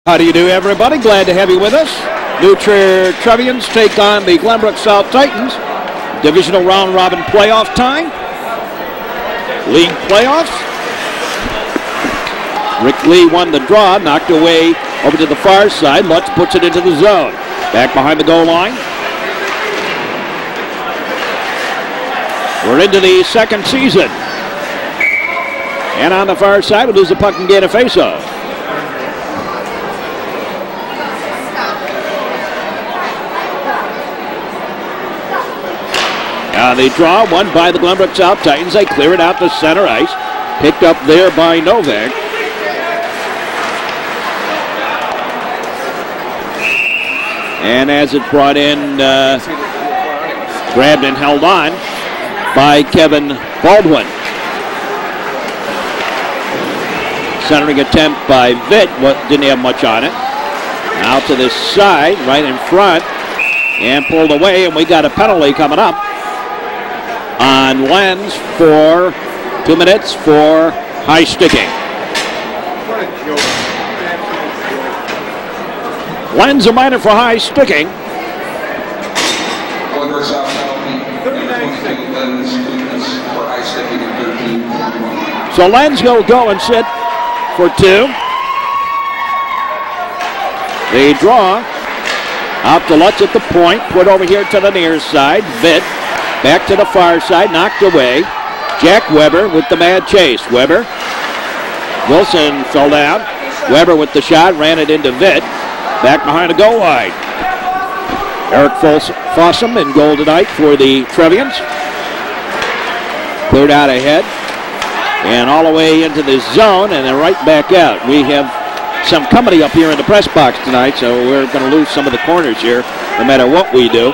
How do you do, everybody? Glad to have you with us. New Trier Trevians take on the Glenbrook South Titans. Divisional round robin playoff time. League playoffs. Rick Lee won the draw, knocked away over to the far side. Lutz puts it into the zone. Back behind the goal line. We're into the second season. And on the far side, we'll lose the puck and get a faceoff. They draw one by the Glenbrook South Titans. They clear it out to center ice. Picked up there by Novak. And as it brought in, grabbed and held on by Kevin Baldwin. Centering attempt by Vitt, didn't have much on it. Out to this side, right in front, and pulled away, and we got a penalty coming up on Lenz for 2 minutes for high sticking. Lenz a minor for high sticking. So Lenz will go and sit for 2. They draw out to Lutz at the point, put over here to the near side. Vitt back to the far side, knocked away. Jack Weber with the mad chase. Weber, Wilson fell down. Weber with the shot, ran it into Vitt. Back behind the goal line. Eric Fossum in goal tonight for the Trevians. Cleared out ahead. And all the way into the zone, and then right back out. We have some company up here in the press box tonight, so we're going to lose some of the corners here, no matter what we do.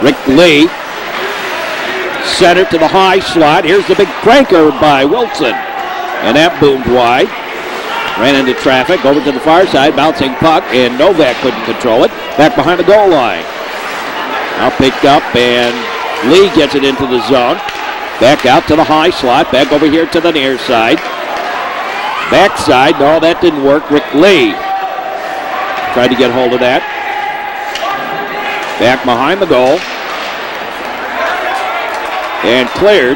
Rick Lee, center to the high slot. Here's the big cranker by Wilson, and that boomed wide. Ran into traffic, over to the far side, bouncing puck, and Novak couldn't control it. Back behind the goal line. Now picked up, and Lee gets it into the zone. Back out to the high slot, back over here to the near side. Backside, no, that didn't work. Rick Lee tried to get hold of that. Back behind the goal. And cleared.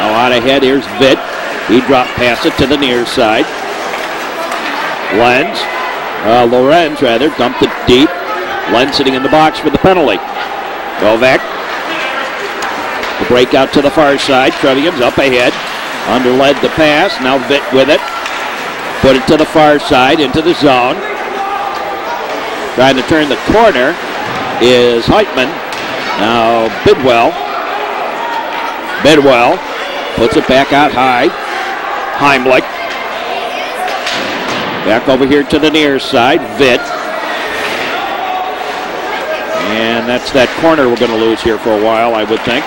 Now out ahead, here's Vitt. He dropped past it to the near side. Lorenz, dumped it deep. Lenz sitting in the box for the penalty. Novak. The break out to the far side. Trevians up ahead. Underled the pass. Now Vitt with it. Put it to the far side into the zone. Trying to turn the corner is Heitman. Now Bidwell puts it back out high. Heimlich. Back over here to the near side. Vitt. And that's that corner we're going to lose here for a while, I would think.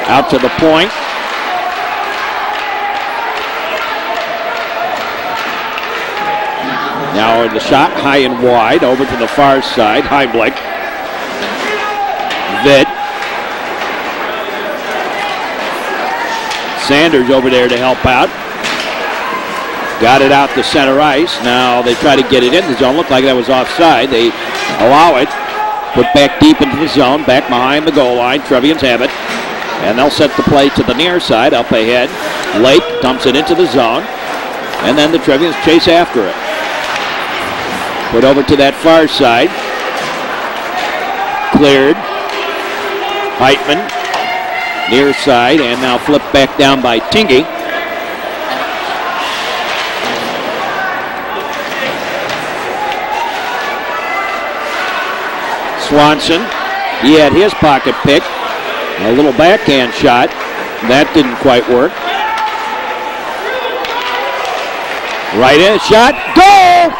Out to the point. Now the shot high and wide over to the far side. Heimlich. Vitt. Sanders over there to help out. Got it out to center ice. Now they try to get it in the zone. Looked like that was offside. They allow it. Put back deep into the zone. Back behind the goal line. Trevians have it. And they'll set the play to the near side. Up ahead. Lake dumps it into the zone. And then the Trevians chase after it. Put over to that far side. Cleared. Heitman. Near side. And now flipped back down by Tingy. Swanson, he had his pocket pick. A little backhand shot. That didn't quite work. Right in, shot, goal!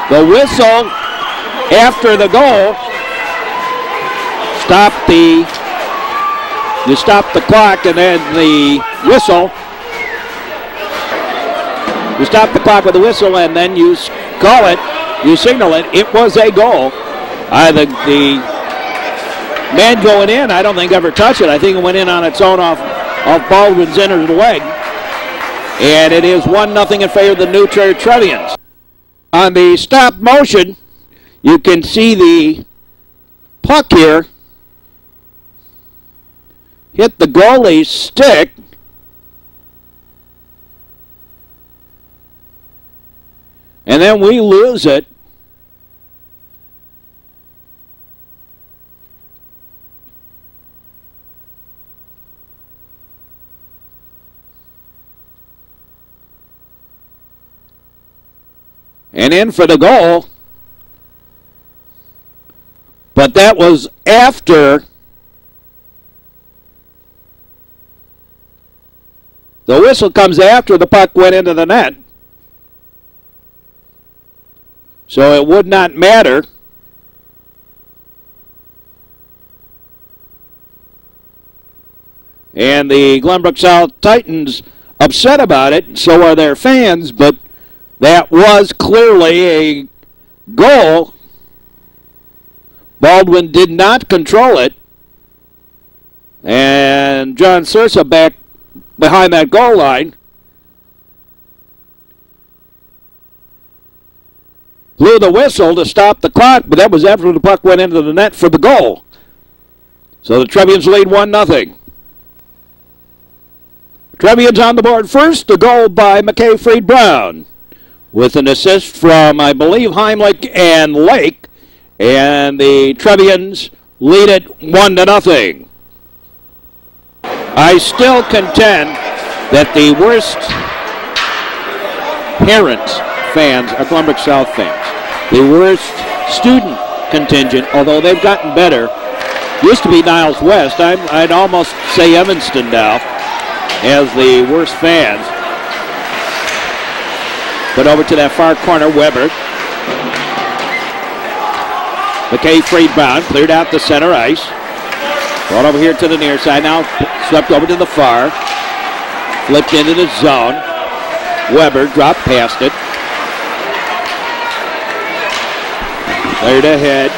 The whistle after the goal you stop the clock, and then the whistle. You stop the clock with the whistle, and then you call it, you signal it. It was a goal. The man going in, I don't think ever touched it. I think it went in on its own off of Baldwin's inner leg. And it is 1-0 in favor of the New Trier Trevians. On the stop motion, you can see the puck here hit the goalie's stick. And then we lose it. And in for the goal. But that was after the whistle comes after the puck went into the net. So it would not matter. And the Glenbrook South Titans upset about it, so are their fans, but that was clearly a goal. Baldwin did not control it. And John Sursa back behind that goal line blew the whistle to stop the clock, but that was after the puck went into the net for the goal. So the Trevians lead 1-0. Trevians on the board first, the goal by McKay Freed Brown, with an assist from, I believe, Heimlich and Lake, and the Trevians lead it 1-0. I still contend that the worst parents fans are Glenbrook South fans. The worst student contingent, although they've gotten better, used to be Niles West. I'd almost say Evanston now as the worst fans. But over to that far corner, Weber. McKay Freed Brown cleared out the center ice. Brought over here to the near side. Now swept over to the far. Flipped into the zone. Weber dropped past it. Cleared ahead.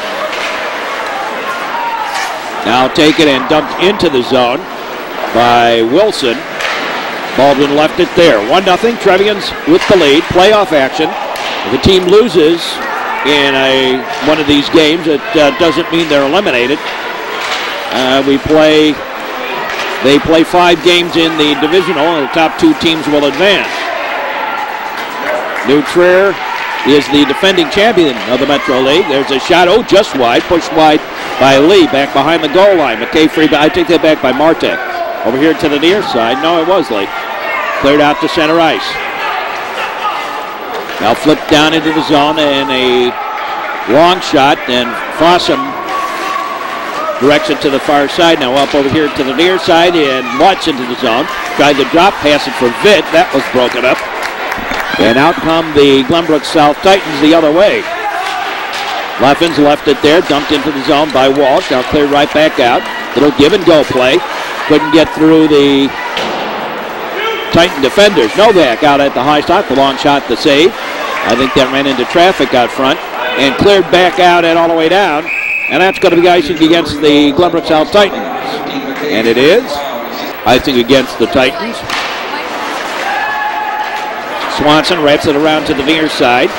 Now taken and dumped into the zone by Wilson. Baldwin left it there. 1-0, Trevians with the lead. Playoff action. If a team loses in one of these games, it doesn't mean they're eliminated. They play 5 games in the divisional, and the top 2 teams will advance. New Trier is the defending champion of the Metro League. There's a shot, just wide, pushed wide by Lee, back behind the goal line. McKay Freed, I take that back by Martek. Over here to the near side, no, it was Lee. Cleared out to center ice. Now flipped down into the zone and a long shot, and Fossum directs it to the far side. Now up over here to the near side, and Watts into the zone. Tried to drop pass it for Vitt. That was broken up. And out come the Glenbrook South Titans the other way. Leffens left it there, dumped into the zone by Walsh. Now cleared right back out. Little give and go play. Couldn't get through the Titan defenders. Novak out at the high stop. The long shot to save. I think that ran into traffic out front and cleared back out and all the way down. And that's going to be icing against the Glenbrook South Titans. And it is icing against the Titans. Swanson wraps it around to the near side.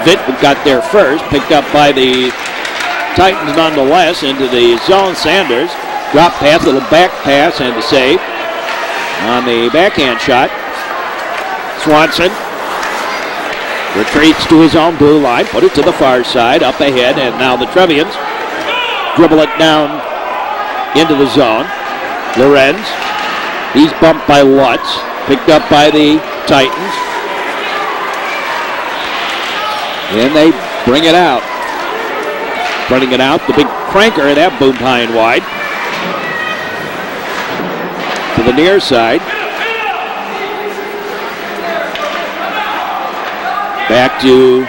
Vitt got there first, picked up by the Titans nonetheless into the zone. Sanders drop pass, little back pass, and a save on the backhand shot. Swanson retreats to his own blue line, put it to the far side, up ahead, and now the Trevians dribble it down into the zone. Lorenz, he's bumped by Lutz, picked up by the Titans. And they bring it out. Running it out, the big cranker, that boomed high and wide. To the near side. Back to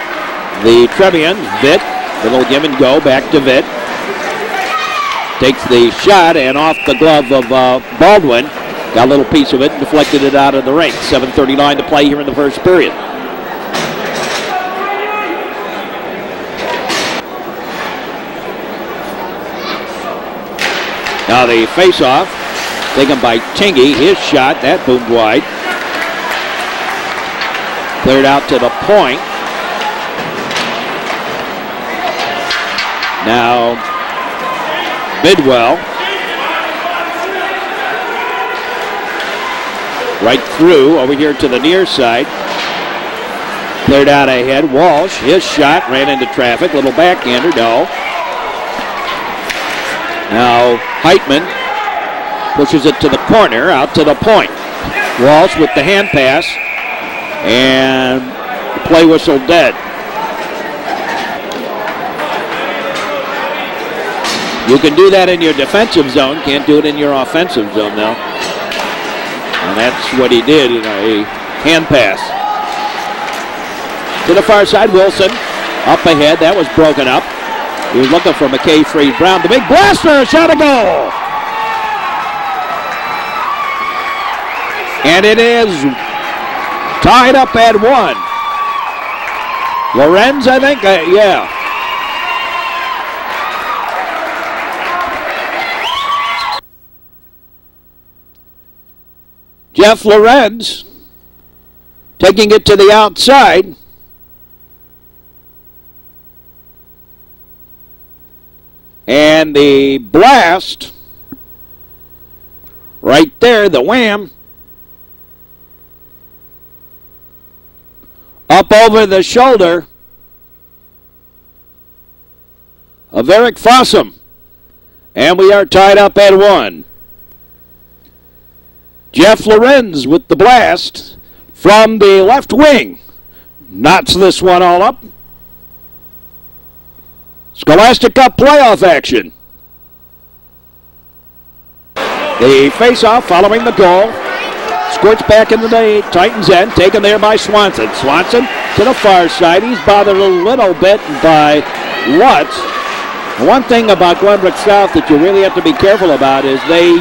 the Trevians. Vitt, little give and go, back to Vitt. Takes the shot and off the glove of Baldwin. Got a little piece of it and deflected it out of the ring. 7:39 to play here in the first period. Now the face-off Taken by Tingy. His shot, that boomed wide. Cleared out to the point. Now, Bidwell. Right through, over here to the near side. Cleared out ahead. Walsh, his shot, ran into traffic. Little backhander, no. Now, Heitman pushes it to the corner, out to the point. Walsh with the hand pass. And the play whistle dead. You can do that in your defensive zone. Can't do it in your offensive zone now. And that's what he did in a hand pass. To the far side, Wilson up ahead. That was broken up. He was looking for McKay Freed-Brown. The big blaster, shot a goal. And it is tied up at 1. Lorenz, I think, yeah. Jeff Lorenz taking it to the outside. And the blast right there, the wham, up over the shoulder of Eric Fossum. And we are tied up at 1. Jeff Lorenz with the blast from the left wing. Knots this one all up. Scholastic Cup playoff action. The face-off following the goal. Squirts back into the Titans' end, taken there by Swanson. Swanson to the far side. He's bothered a little bit by Lutz. One thing about Glenbrook South that you really have to be careful about is they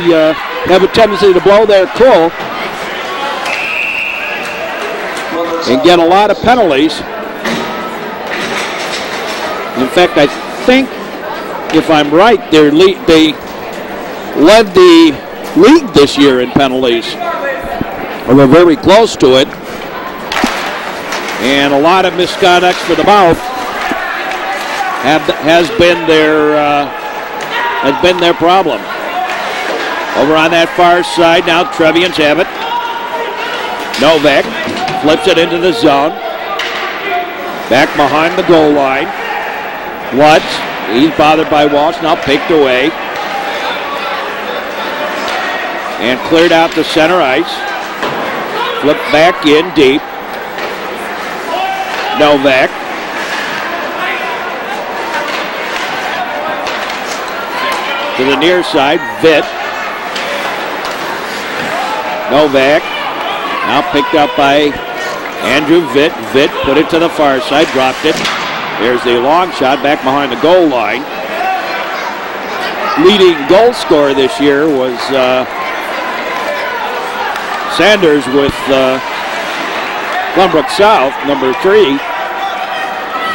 have a tendency to blow their cool and get a lot of penalties. In fact, I think, if I'm right, they led the league this year in penalties. Or were very close to it. And a lot of misconduct for the Mouth has been their problem. Over on that far side now, Trevians have it. Novak flips it into the zone. Back behind the goal line. Lutz, he's bothered by Walsh, now picked away. And cleared out to center ice. Flipped back in deep. Novak. To the near side, Vitt. Novak. Now picked up by Andrew Vitt. Vitt put it to the far side, dropped it. There's the long shot back behind the goal line. Leading goal scorer this year was Sanders with Glenbrook South, number 3.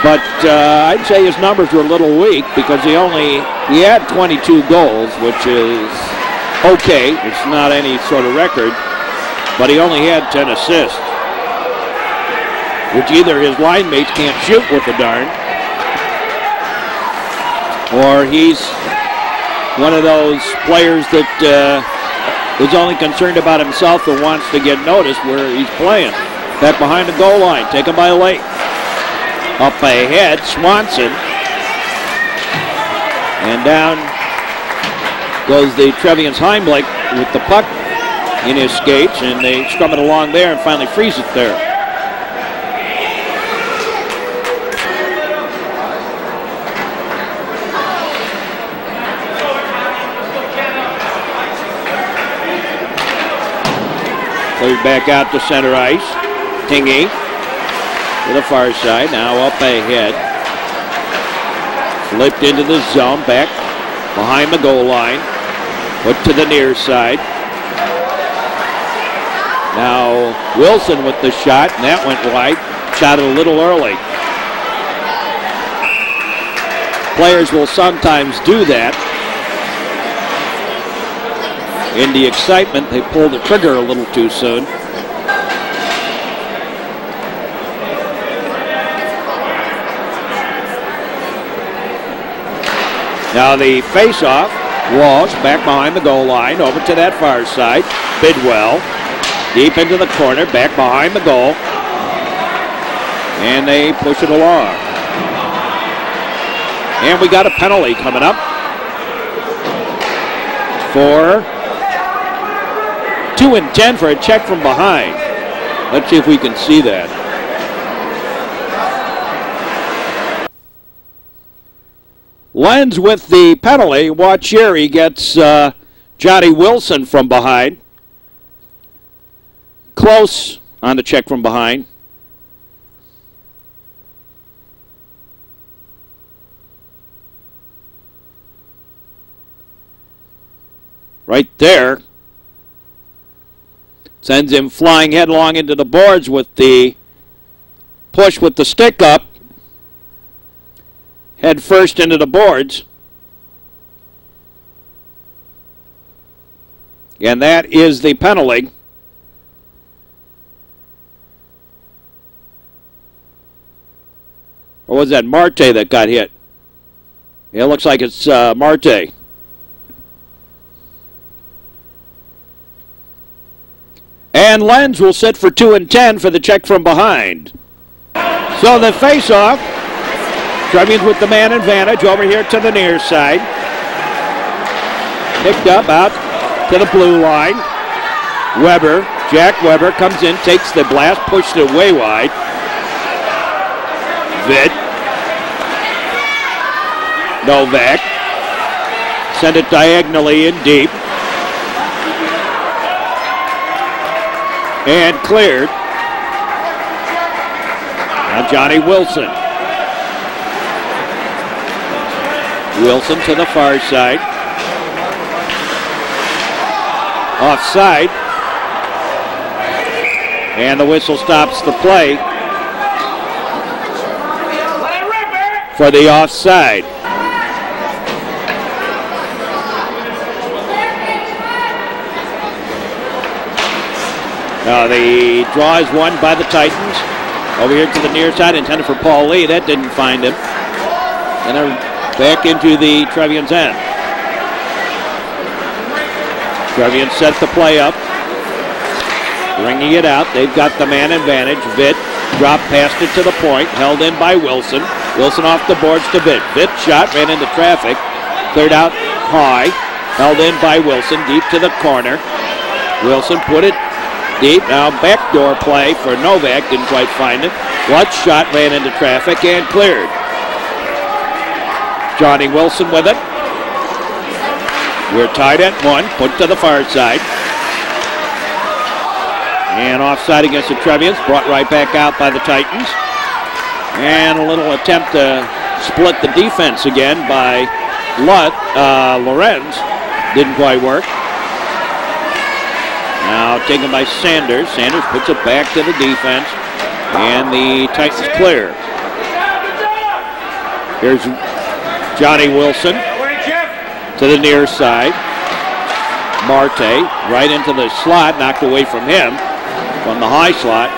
But I'd say his numbers were a little weak because he had 22 goals, which is okay. It's not any sort of record, but he only had 10 assists, which either his line mates can't shoot with the darn, or he's one of those players that is only concerned about himself and wants to get noticed where he's playing. Back behind the goal line, taken by Lake. Up ahead, Swanson. And down goes the Trevians Heimlich with the puck in his skates, and they scrum it along there and finally freeze it there. Cleared back out to center ice. Tingy to the far side, now up ahead. Flipped into the zone, back behind the goal line. Put to the near side. Now Wilson with the shot, and that went wide. Shot it a little early. Players will sometimes do that. In the excitement, they pulled the trigger a little too soon. Now the face-off, Walsh back behind the goal line, over to that far side. Bidwell deep into the corner, back behind the goal. And they push it along. And we got a penalty coming up for 2 and 10 for a check from behind. Let's see if we can see that. Lenz with the penalty. Watch here, he gets Johnny Wilson from behind. Close on the check from behind. Right there. Sends him flying headlong into the boards with the push with the stick up. Head first into the boards. And that is the penalty. Or was that Marte that got hit? Yeah, it looks like it's Marte. And Lenz will sit for 2 and 10 for the check from behind. So the face-off. Trevians with the man advantage over here to the near side. Picked up out to the blue line. Weber, Jack Weber comes in, takes the blast, pushed it way wide. Vitt. Novak. Send it diagonally in deep. And cleared. Now Johnny Wilson. Wilson to the far side. Offside. And the whistle stops the play for the offside. Now the draw is won by the Titans. Over here to the near side, intended for Paul Lee. That didn't find him. And they're back into the Trevians end. Trevians set the play up. Bringing it out. They've got the man advantage. Vitt dropped past it to the point. Held in by Wilson. Wilson off the boards to Vitt. Vitt shot, ran into traffic. Cleared out high. Held in by Wilson. Deep to the corner. Wilson put it deep. Now backdoor play for Novak. Didn't quite find it. Lutz shot, ran into traffic and cleared. Johnny Wilson with it. We're tied at 1. Put to the far side. And offside against the Trevians. Brought right back out by the Titans. And a little attempt to split the defense again by Lorenz. Didn't quite work. Now taken by Sanders. Sanders puts it back to the defense. And the Titans clear. Here's Johnny Wilson to the near side. Marte right into the slot, knocked away from him from the high slot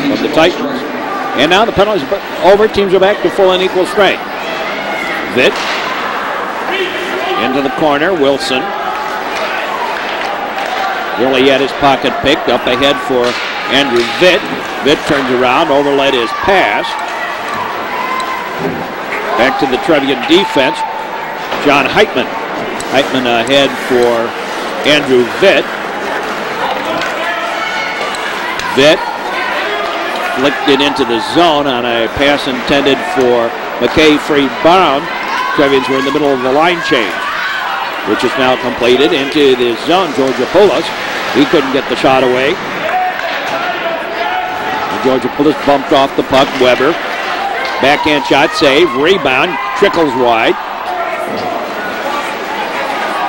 of the Titans. And now the penalties over. Teams are back to full and equal strength. Vitt into the corner. Wilson really had his pocket picked. Up ahead for Andrew Vitt. Vitt turns around, overled his pass. Back to the Trevian defense. John Heitman. Heitman ahead for Andrew Vitt. Vitt flicked it into the zone on a pass intended for McKay Freed Brown. Trevians were in the middle of the line change, which is now completed into the zone. Georgopoulos, he couldn't get the shot away. Georgopoulos bumped off the puck. Weber. Backhand shot, save, rebound, trickles wide.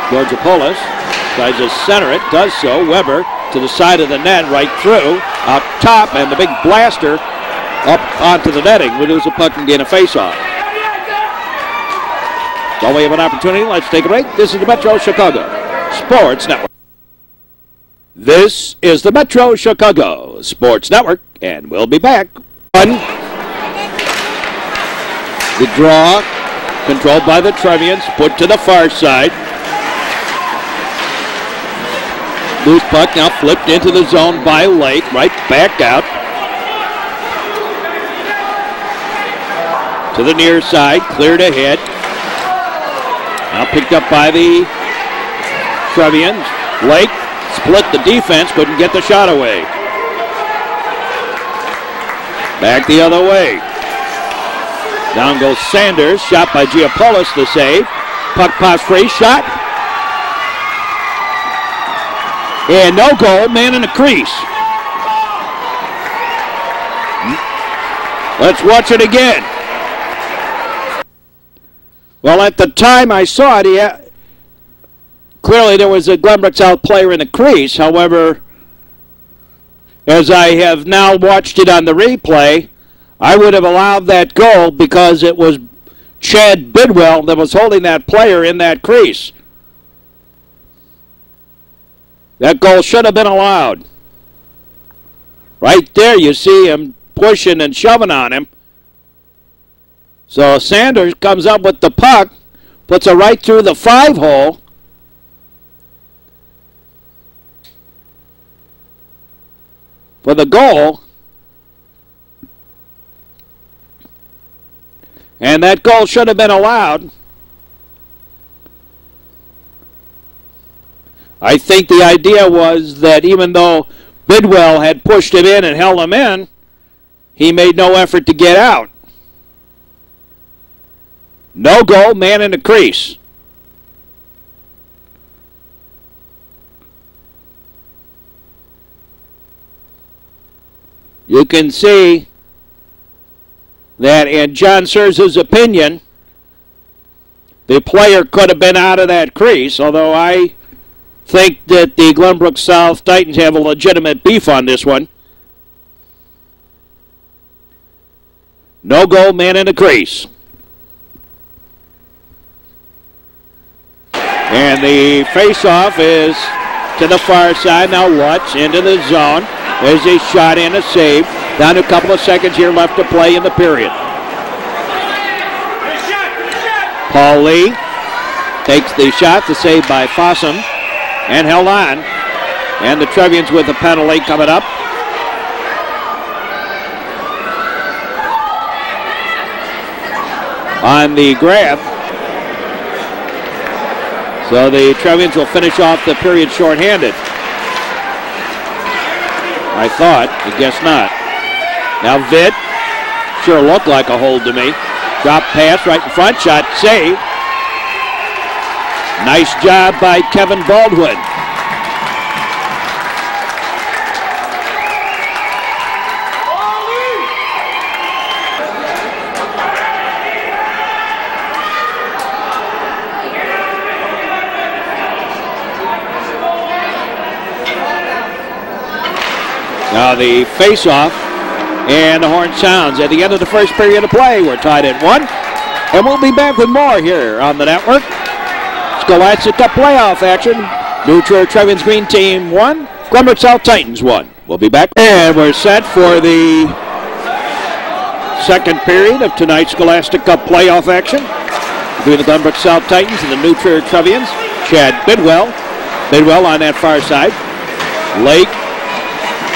Georgopoulos tries to center it, does so. Weber to the side of the net, right through, up top, and the big blaster up onto the netting. We lose the puck and gain a faceoff. So we have an opportunity. Let's take a break. This is the Metro Chicago. Sports Network. This is the Metro Chicago Sports Network, and we'll be back. The draw, controlled by the Trevians, put to the far side. Loose puck now flipped into the zone by Lake, right back out. To the near side, cleared ahead. Now picked up by the Trevians. Lake split the defense, couldn't get the shot away. Back the other way. Down goes Sanders, shot by Giapolis to save. Puck pass free, shot. And no goal, man in the crease. Let's watch it again. Well, at the time I saw it, clearly there was a Glenbrook South player in the crease. However, as I have now watched it on the replay, I would have allowed that goal because it was Chad Bidwell that was holding that player in that crease. That goal should have been allowed. Right there you see him pushing and shoving on him. So Sanders comes up with the puck, puts it right through the 5-hole. For the goal. And that goal should have been allowed. I think the idea was that even though Bidwell had pushed him in and held him in, he made no effort to get out. No goal, man in the crease. You can see that in John Serza's opinion, the player could have been out of that crease, although I think that the Glenbrook South Titans have a legitimate beef on this one. No goal, man in the crease. And the face-off is to the far side. Now Lutz into the zone. There's a shot and a save. Down to a couple of seconds here left to play in the period. Paul Lee takes the shot, the save by Fossum, and held on. And the Trevians with a penalty coming up. On the grab. So the Trevians will finish off the period shorthanded. I thought, I guess not. Now Vitt, sure looked like a hold to me. Drop pass right in front, shot saved. Nice job by Kevin Baldwin. Now the face-off, and the horn sounds at the end of the first period of play. We're tied at 1, and we'll be back with more here on the network. Scholastic Cup playoff action. New Trevians Green Team 1, Glenbrook South Titans 1. We'll be back, and we're set for the second period of tonight's Scholastic Cup playoff action between the Glenbrook South Titans and the New Trevians. Chad Bidwell on that far side. Lake.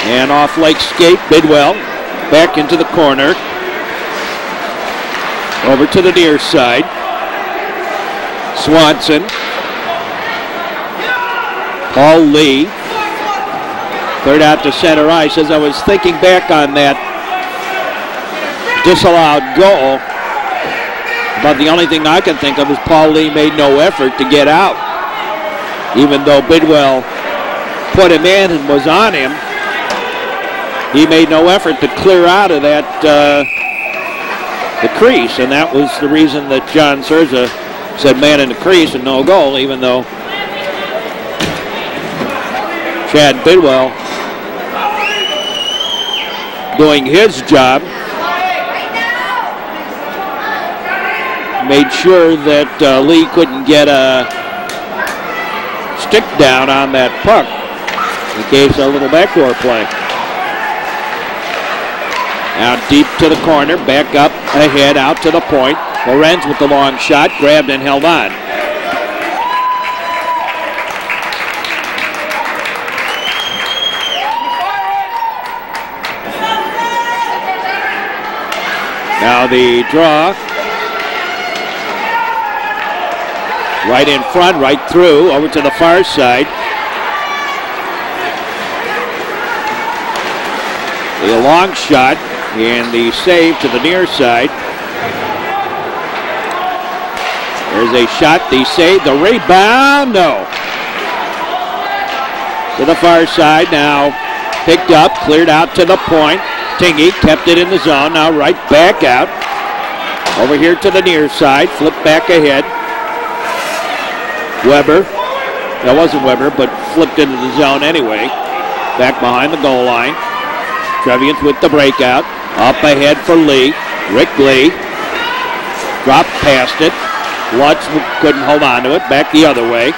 And off Lake's skate, Bidwell back into the corner. Over to the near side. Swanson. Paul Lee. Cleared out to center ice. As I was thinking back on that disallowed goal, but the only thing I can think of is Paul Lee made no effort to get out. Even though Bidwell put him in and was on him, he made no effort to clear out of that the crease, and that was the reason that John Serza said man in the crease and no goal, even though Chad Bidwell doing his job made sure that Lee couldn't get a stick down on that puck in case a little backdoor play. Now deep to the corner, back up, ahead, out to the point. Lorenz with the long shot, grabbed and held on. Now the draw. Right in front, right through, over to the far side. The long shot and the save to the near side. There's a shot, the save, the rebound, no. To the far side now, picked up, cleared out to the point. Tingy kept it in the zone, now right back out. Over here to the near side, flip back ahead. Weber, that wasn't Weber, but flipped into the zone anyway. Back behind the goal line. Trevians with the breakout. Up ahead for Lee. Rick Lee. Dropped past it. Lutz couldn't hold on to it. Back the other way.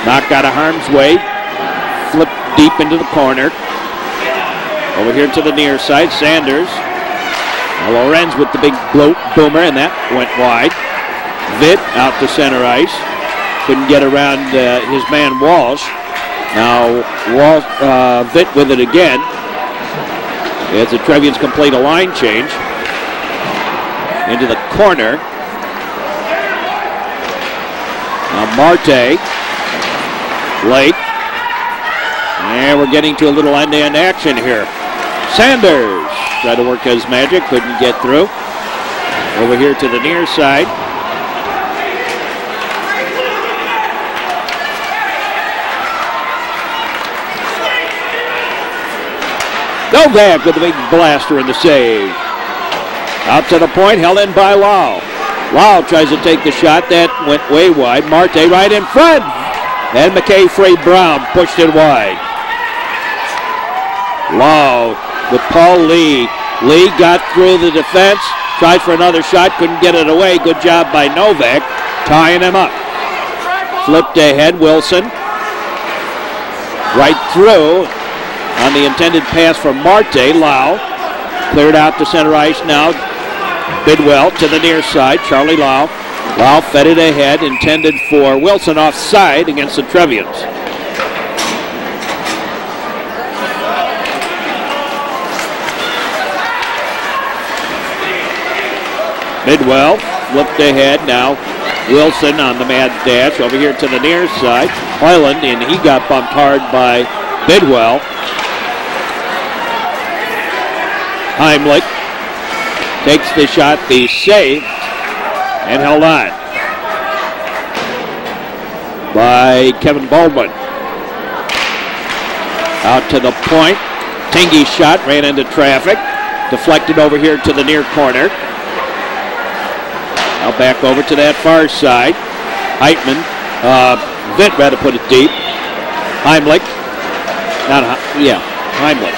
Knocked out of harm's way. Flipped deep into the corner. Over here to the near side. Sanders. Now Lorenz with the big boomer, and that went wide. Vitt out to center ice. Couldn't get around his man Walsh. Now Vitt with it again. As the Trevians complete a line change. Into the corner. Now Marte. Lake. And we're getting to a little end-to-end action here. Sanders tried to work his magic, couldn't get through. Over here to the near side. Novak with the big blaster in the save. Out to the point, held in by Lau. Lau tries to take the shot. That went way wide. Marte right in front. And McKay Frey-Brown pushed it wide. Lau with Paul Lee. Lee got through the defense. Tried for another shot. Couldn't get it away. Good job by Novak. Tying him up. Flipped ahead. Wilson. Right through. On the intended pass from Marte, Lau cleared out to center ice now. Bidwell to the near side, Charlie Lau. Lau fed it ahead, intended for Wilson offside against the Trevians. Bidwell flipped ahead now. Wilson on the mad dash over here to the near side. Hoyland, and he got bumped hard by Bidwell. Heimlich takes the shot, the save, and held on by Kevin Baldwin. Out to the point. Tingy's shot ran into traffic. Deflected over here to the near corner. Now back over to that far side. Heitman, Vitt rather put it deep. Heimlich, Heimlich.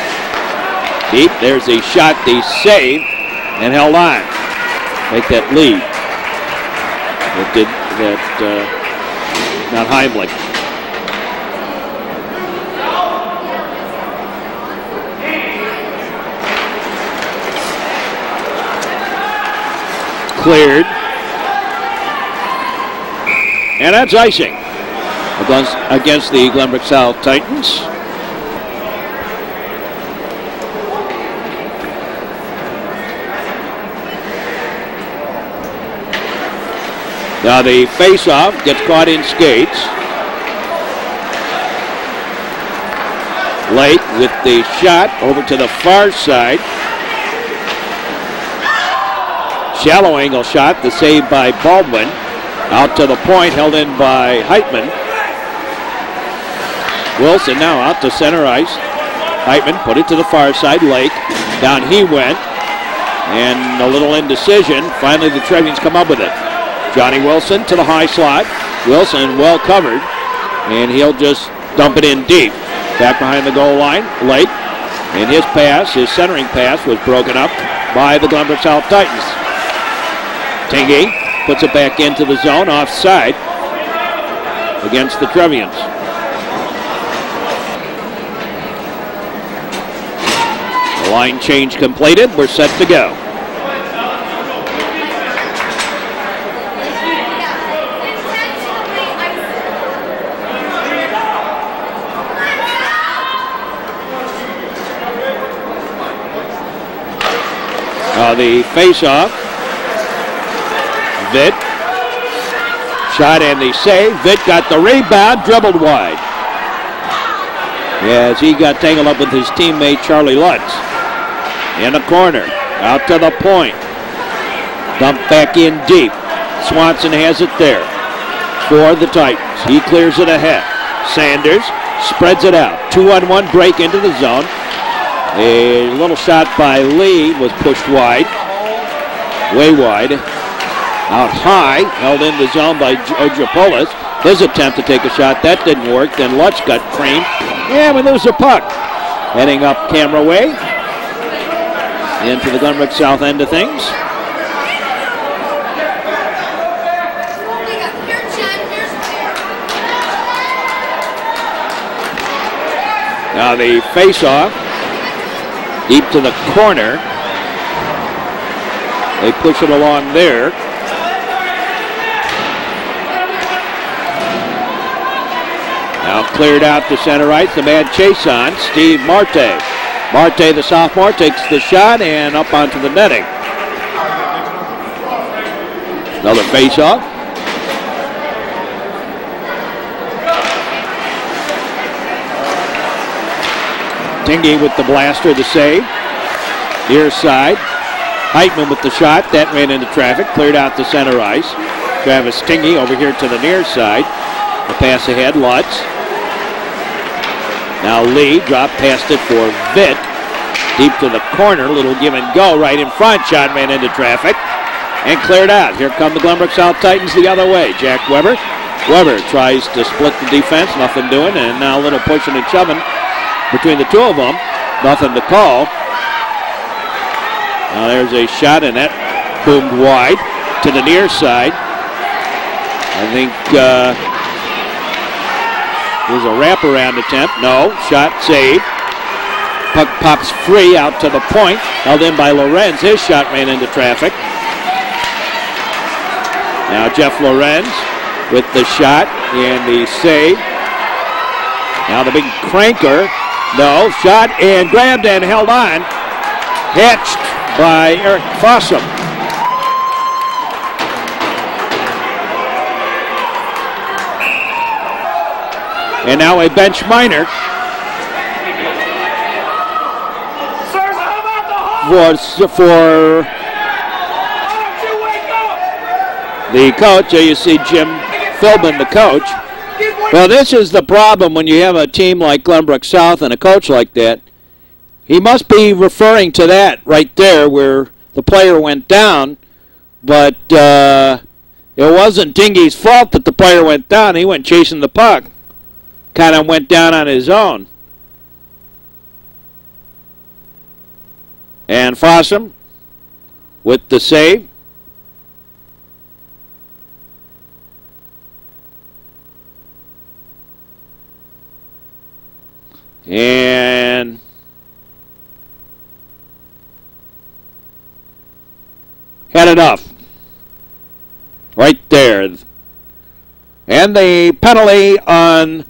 Deep, there's a shot, the save, and held on. Make that lead. Not Heimlich. Cleared. And that's icing against the Glenbrook South Titans. Now the face-off gets caught in skates. Lake with the shot over to the far side. Shallow angle shot, the save by Baldwin. Out to the point, held in by Heitman. Wilson now out to center ice. Heitman put it to the far side. Lake, down he went. And a little indecision. Finally the Trevians come up with it. Johnny Wilson to the high slot. Wilson well covered, and he'll just dump it in deep. Back behind the goal line, Lake, and his centering pass was broken up by the Glenbrook South Titans. Tingy puts it back into the zone, offside. against the Trevians. The line change completed. We're set to go. The face-off. Vitt. Shot and the save. Vitt got the rebound, dribbled wide. As he got tangled up with his teammate Charlie Lutz. In the corner. Out to the point. Dumped back in deep. Swanson has it there for the Titans. He clears it ahead. Sanders spreads it out. 2-on-1 break into the zone. A little shot by Lee was pushed wide, way wide. Out high, held in the zone by Ojopolis. His attempt to take a shot, that didn't work. Then Lutz got creamed, and we lose the puck. Heading up camera way into the Glenbrook South end of things. Now the face-off. Deep to the corner. They push it along there. Now cleared out to center ice. The man chase on. Steve Marte. Marte, the sophomore, takes the shot and up onto the netting. Another face-off. Tingey with the blaster, the save. Near side. Heitman with the shot. That ran into traffic. Cleared out to center ice. Travis Tingey over here to the near side. The pass ahead, Lutz. Now Lee dropped past it for Vitt. Deep to the corner. Little give and go right in front. Shot ran into traffic. And cleared out. Here come the Glenbrook South Titans the other way. Jack Weber. Weber tries to split the defense. Nothing doing. And now a little pushing and shoving between the two of them, nothing to call. Now there's a shot, and that boomed wide to the near side. I think there's a wraparound attempt. No, shot saved. Puck pops free out to the point, held in by Lorenz. His shot ran into traffic. Now Jeff Lorenz with the shot and the save. Now the big cranker. No, shot and grabbed and held on. Catched by Eric Fossum. And now a bench minor for the coach. There you see Jim Philbin, the coach. Well, this is the problem when you have a team like Glenbrook South and a coach like that. He must be referring to that right there where the player went down, but it wasn't Tingey's fault that the player went down. He went chasing the puck. Kind of went down on his own. And Fossum with the save. And had enough. Right there. And the penalty on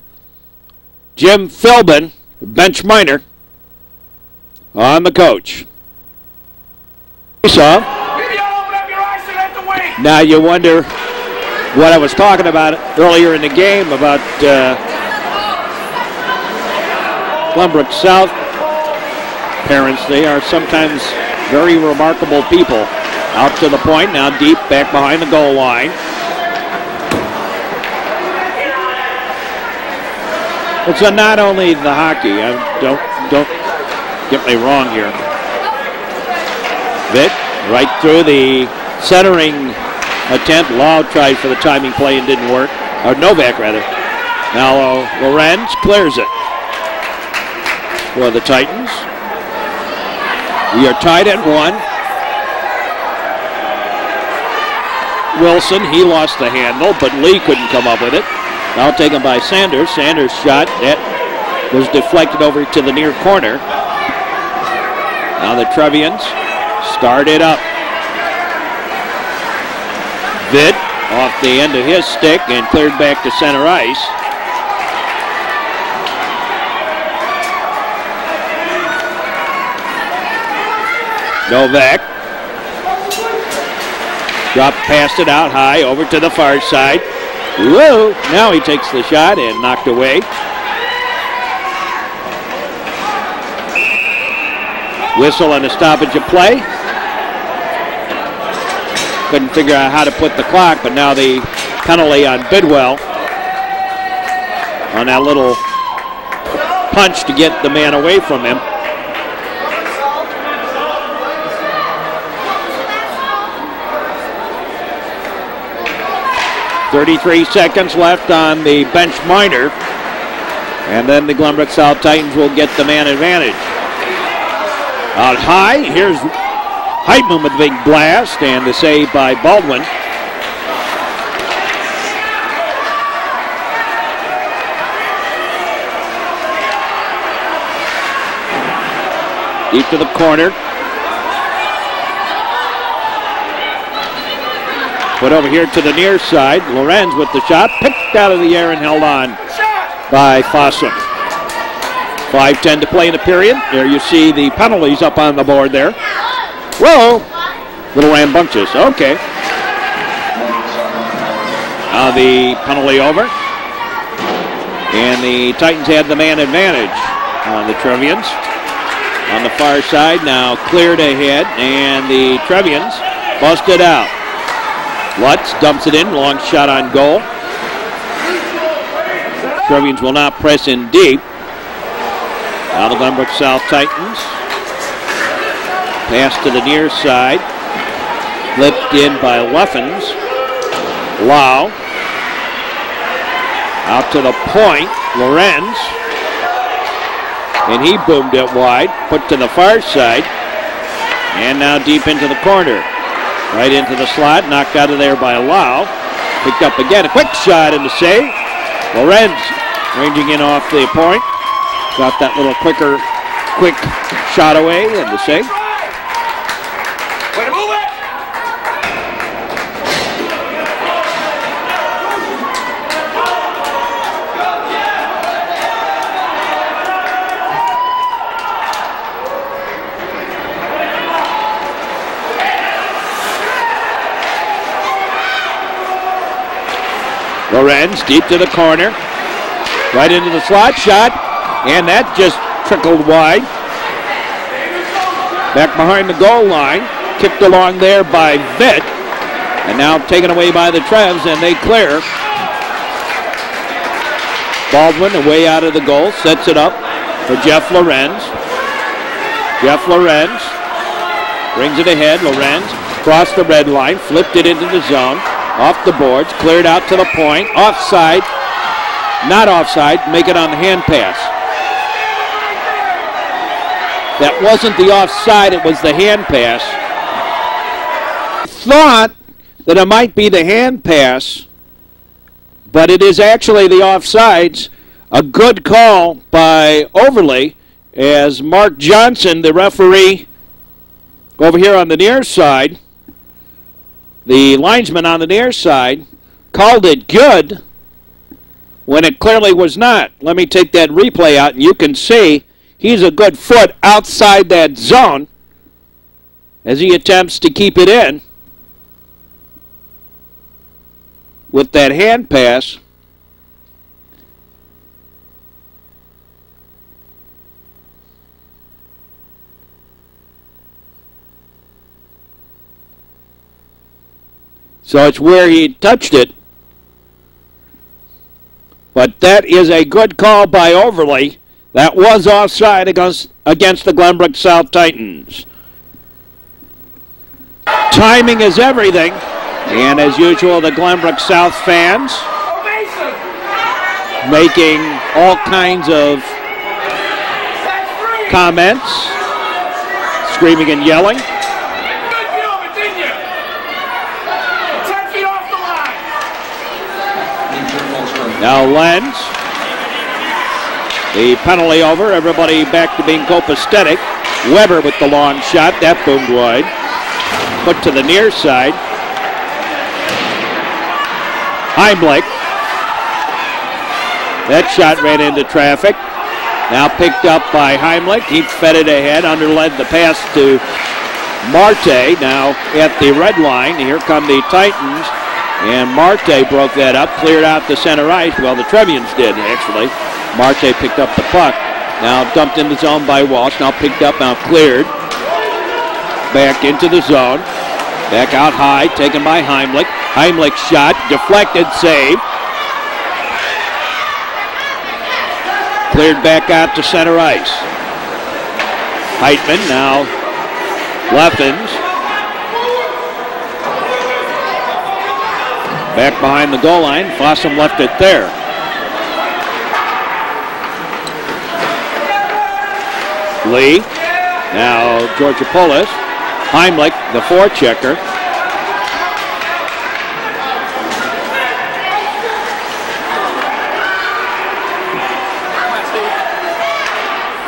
Jim Philbin, bench minor, on the coach. Now you wonder what I was talking about earlier in the game about Glenbrook South parents. They are sometimes very remarkable people. Out to the point, now deep, back behind the goal line. It's not only the hockey. Don't get me wrong here. Vitt right through the centering attempt. Lau tried for the timing play and didn't work. Or Novak, rather. Now Lorenz clears it for the Titans. We are tied at 1. Wilson, he lost the handle, but Lee couldn't come up with it. Now taken by Sanders. Sanders' shot, that was deflected over to the near corner. Now the Trevians start it up. Vitt off the end of his stick and cleared back to center ice. Novak passed it out high over to the far side. Whoa! Now he takes the shot and knocked away. Whistle and a stoppage of play. Couldn't figure out how to put the clock, but now the penalty on Bidwell on that little punch to get the man away from him. .33 seconds left on the bench minor, and then the Glenbrook South Titans will get the man advantage. Out high, here's Heitman with a big blast, and the save by Baldwin. Deep to the corner. Put over here to the near side. Lorenz with the shot, picked out of the air and held on by Fossum. 5:10 to play in the period. There you see the penalties up on the board there. Whoa! Little rambunctious. Okay. Now the penalty over. And the Titans had the man advantage on the Trevians. On the far side, now cleared ahead, and the Trevians busted out. Lutz dumps it in, long shot on goal. Trevians will not press in deep. Now the Glenbrook South Titans. Pass to the near side. Flipped in by Luffens. Lau. Out to the point, Lorenz. And he boomed it wide, put to the far side. And now deep into the corner. Right into the slot, knocked out of there by Lau. Picked up again, a quick shot and the save. Lorenz ranging in off the point. Got that little quick shot away and the save. Lorenz deep to the corner, right into the slot, shot, and that just trickled wide. Back behind the goal line, kicked along there by Vitt, and now taken away by the Trevs, and they clear. Baldwin away out of the goal, sets it up for Jeff Lorenz. Jeff Lorenz brings it ahead. Lorenz crossed the red line, flipped it into the zone. Off the boards, cleared out to the point, offside, not offside, make it on the hand pass. That wasn't the offside, it was the hand pass. Thought that it might be the hand pass, but it is actually the offsides. A good call by Overley as Mark Johnson, the referee over here on the near side, the linesman on the near side, called it good when it clearly was not. Let me take that replay out, and you can see he's a good foot outside that zone as he attempts to keep it in with that hand pass. So it's where he touched it. But that is a good call by Overley. That was offside against the Glenbrook South Titans. Timing is everything. And as usual, the Glenbrook South fans making all kinds of comments, screaming and yelling. Now Lenz. The penalty over. Everybody back to being copacetic. Weber with the long shot. That boomed wide. Put to the near side. Heimlich. That shot ran into traffic. Now picked up by Heimlich. He fed it ahead. Underled the pass to Marte. Now at the red line. Here come the Titans. And Marte broke that up. Cleared out the center ice. Well, the Trevians did, actually. Marte picked up the puck. Now dumped in the zone by Walsh. Now picked up, now cleared. Back into the zone. Back out high, taken by Heimlich. Heimlich shot, deflected, save. Cleared back out to center ice. Heitman now. Leffens. Back behind the goal line. Fossum left it there. Lee. Now Georgopoulos. Heimlich, the forechecker.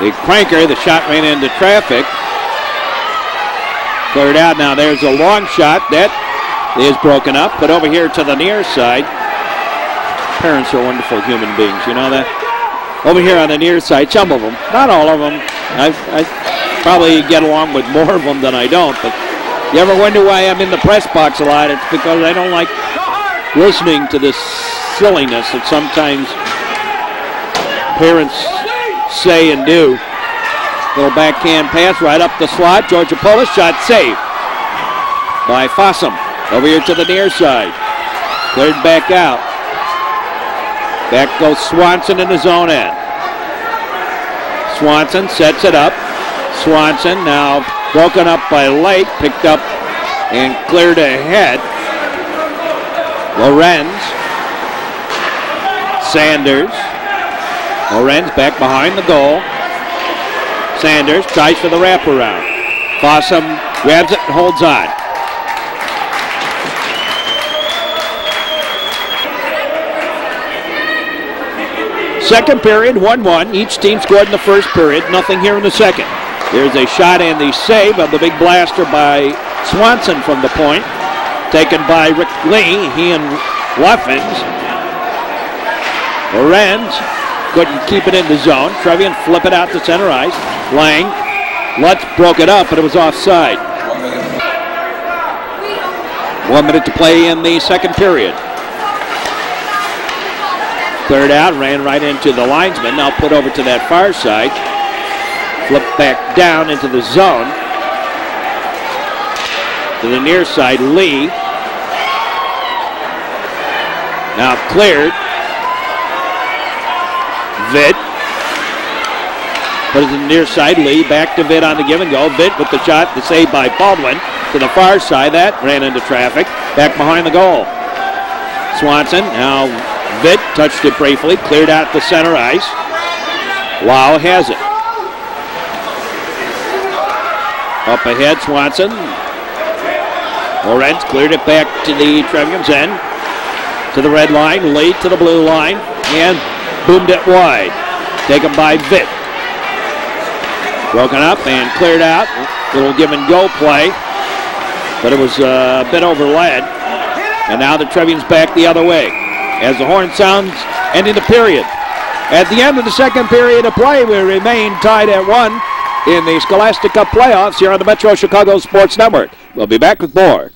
The cranker, the shot ran into traffic. Cleared out. Now there's a long shot. That is broken up. But over here to the near side. Parents are wonderful human beings, you know that? Over here on the near side, some of them, not all of them. I probably get along with more of them than I don't. But you ever wonder why I'm in the press box a lot? It's because I don't like listening to this silliness that sometimes parents say and do. Little backhand pass right up the slot. Georgopoulos shot saved by Fossum. Over here to the near side. Cleared back out. Back goes Swanson in the zone end. Swanson sets it up. Swanson now broken up by Lake. Picked up and cleared ahead. Lorenz. Sanders. Lorenz back behind the goal. Sanders tries for the wraparound. Fossum grabs it and holds on. Second period, 1-1. Each team scored in the first period. Nothing here in the second. There's a shot and the save of the big blaster by Swanson from the point. Taken by Rick Lee. He and Leffens. Lorenz couldn't keep it in the zone. Trevian flip it out to center ice. Lang. Lutz broke it up, but it was offside. 1 minute to play in the second period. Cleared out, ran right into the linesman. Now put over to that far side. Flip back down into the zone. To the near side, Lee. Now cleared. Vitt. Put it to the near side. Lee back to Vitt on the give and go. Vitt with the shot, the save by Baldwin. To the far side, that ran into traffic. Back behind the goal. Swanson, now Vitt touched it briefly, cleared out the center ice. Lau has it. Up ahead, Swanson. Lorenz cleared it back to the Trevian's end. To the red line, Lee to the blue line, and boomed it wide. Taken by Vitt. Broken up and cleared out. Little give and go play, but it was a bit overled. And now the Trevian's back the other way. As the horn sounds, ending the period. At the end of the second period of play, we remain tied at 1 in the Scholastic Cup playoffs here on the Metro Chicago Sports Network. We'll be back with more.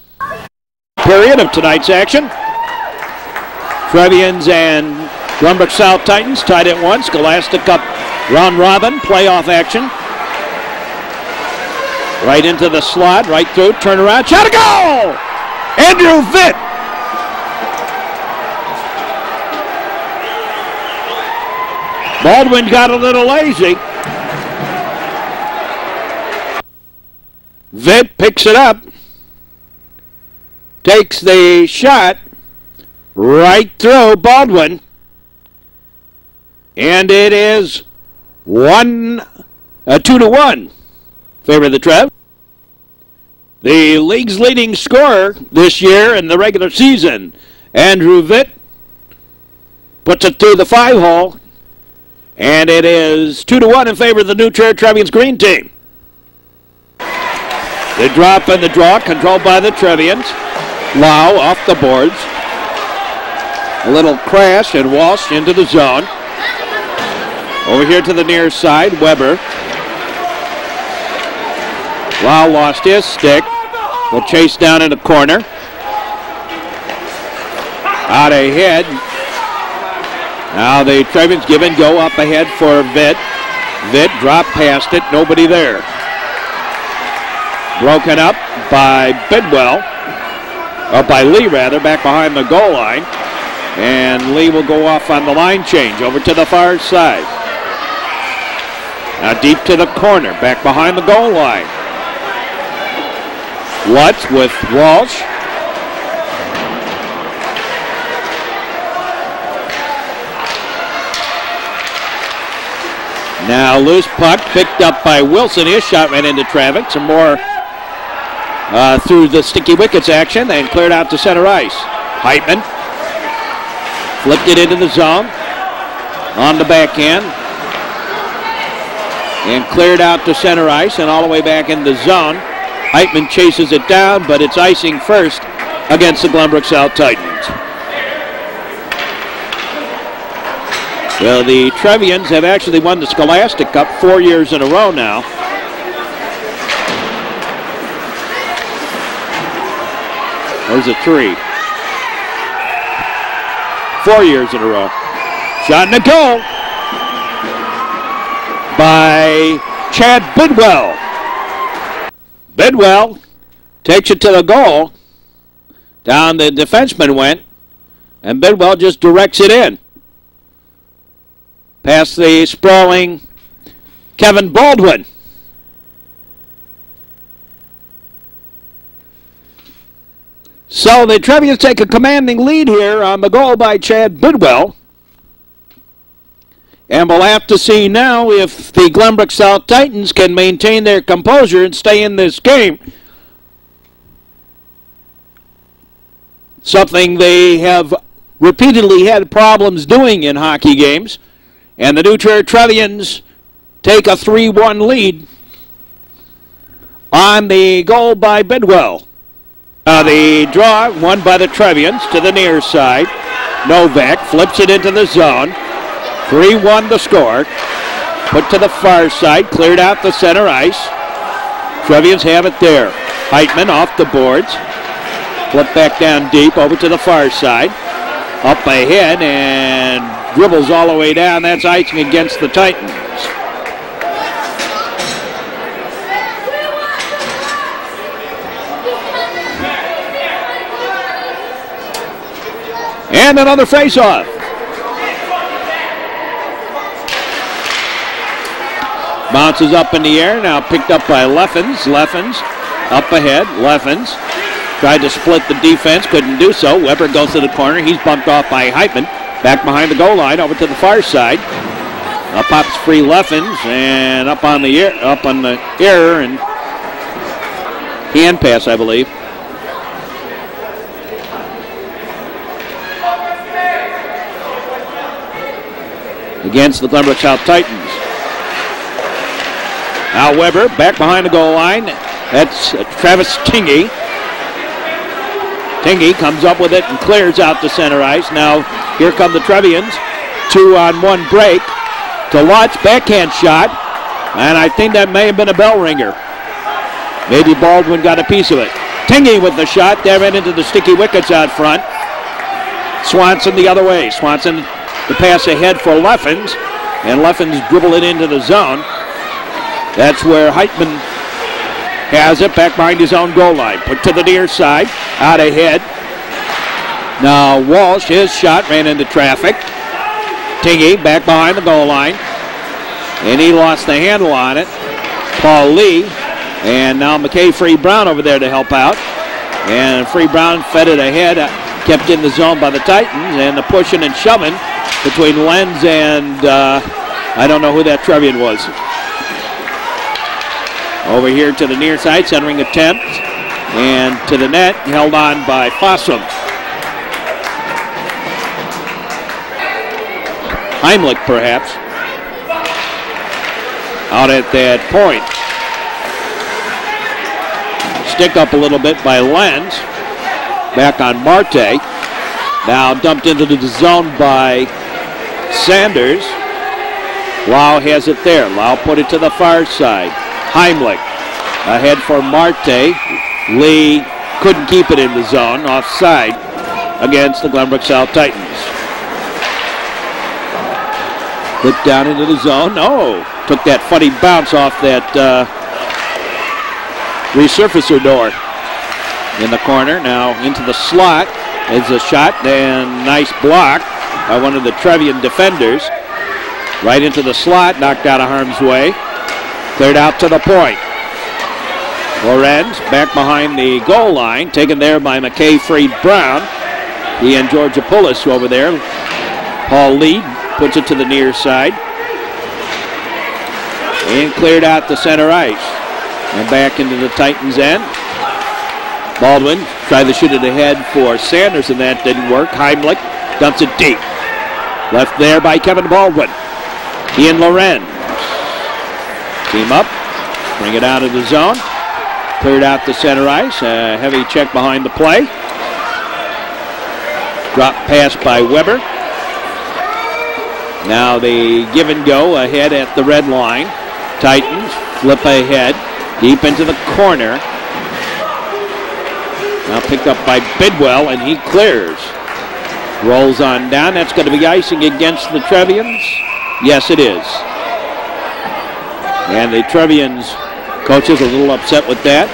Period of tonight's action. Trevians and Glenbrook South Titans tied at 1. Scholastic Cup round robin playoff action. Right into the slot, right through, turn around, shot a goal! Andrew Vitt. Baldwin got a little lazy. Vitt picks it up. Takes the shot right through Baldwin. And it is 2-1. Favor of the Trev. The league's leading scorer this year in the regular season, Andrew Vitt, Puts it through the 5-hole. And it is 2-1 in favor of the New Trier Trevians green team. The drop and the draw controlled by the Trevians. Lau off the boards. A little crash and Walsh into the zone. Over here to the near side, Weber. Lau lost his stick. Will chase down in the corner. Out ahead. Now the Trevians give and go up ahead for Vitt. Vitt dropped past it. Nobody there. Broken up by Bidwell. Or by Lee, rather, back behind the goal line. And Lee will go off on the line change over to the far side. Now deep to the corner, back behind the goal line. Lutz with Walsh. Now loose puck picked up by Wilson. His shot ran into traffic. Some more through the sticky wickets action and cleared out to center ice. Heitman flipped it into the zone on the backhand and cleared out to center ice and all the way back in the zone. Heitman chases it down, but it's icing first against the Glenbrook South Titans. Well, the Trevians have actually won the Scholastic Cup 4 years in a row now. Or is it 3? 4 years in a row. Shot in the goal by Chad Bidwell. Bidwell takes it to the goal. Down the defenseman went, and Bidwell just directs it in. Past the sprawling Kevin Baldwin. So the Trevians take a commanding lead here on the goal by Chad Bidwell. And we'll have to see now if the Glenbrook South Titans can maintain their composure and stay in this game. Something they have repeatedly had problems doing in hockey games. And the New Trier Trevians take a 3-1 lead on the goal by Bidwell. The draw won by the Trevians to the near side. Novak flips it into the zone. 3-1 the score. Put to the far side, cleared out the center ice. Trevians have it there. Heitman off the boards. Flip back down deep over to the far side. Up ahead and dribbles all the way down. That's icing against the Titans. And another face-off. Bounces up in the air, now picked up by Leffens. Leffens up ahead. Leffens tried to split the defense, couldn't do so. Weber goes to the corner. He's bumped off by Heitman. Back behind the goal line, over to the far side. Pops free Leffens and up on the air, and hand pass, I believe. Against the Glenbrook South Titans. Now Weber back behind the goal line. That's Travis Tingey. Tingey comes up with it and clears out the center ice. Now here come the Trevians. 2-on-1 break to Lutz. Backhand shot. And I think that may have been a bell ringer. Maybe Baldwin got a piece of it. Tingey with the shot. There right into the sticky wickets out front. Swanson the other way. Swanson the pass ahead for Leffens. And Leffens dribble it into the zone. That's where Heitman has it back behind his own goal line. Put to the near side. Out ahead. Now Walsh, his shot ran into traffic. Tingey back behind the goal line. And he lost the handle on it. Paul Lee. And now McKay Free Brown over there to help out. And Free Brown fed it ahead. Kept in the zone by the Titans. And the pushing and shoving between Lenz and I don't know who that Trevian was. Over here to the near side, centering attempt. And to the net, held on by Fossum. Heimlich, perhaps. Out at that point. Stick up a little bit by Lenz. Back on Marte. Now dumped into the zone by Sanders. Lau has it there. Lau put it to the far side. Heimlich ahead for Marte. Lee couldn't keep it in the zone. Offside against the Glenbrook South Titans. Look down into the zone. Oh, took that funny bounce off that resurfacer door in the corner. Now into the slot is a shot, and nice block by one of the Trevian defenders. Right into the slot, knocked out of harm's way. Cleared out to the point. Lorenz back behind the goal line, taken there by McKay Freed-Brown. He and Georgia Pullis over there. Paul Lee puts it to the near side. And cleared out to center ice. And back into the Titans' end. Baldwin tried to shoot it ahead for Sanders, and that didn't work. Heimlich dumps it deep. Left there by Kevin Baldwin. He and Lorenz team up, bring it out of the zone. Cleared out to center ice. A heavy check behind the play. Drop pass by Weber. Now the give and go ahead at the red line. Titans flip ahead, deep into the corner. Now picked up by Bidwell, and he clears. Rolls on down. That's going to be icing against the Trevians. Yes, it is. And the Trevians coach is a little upset with that.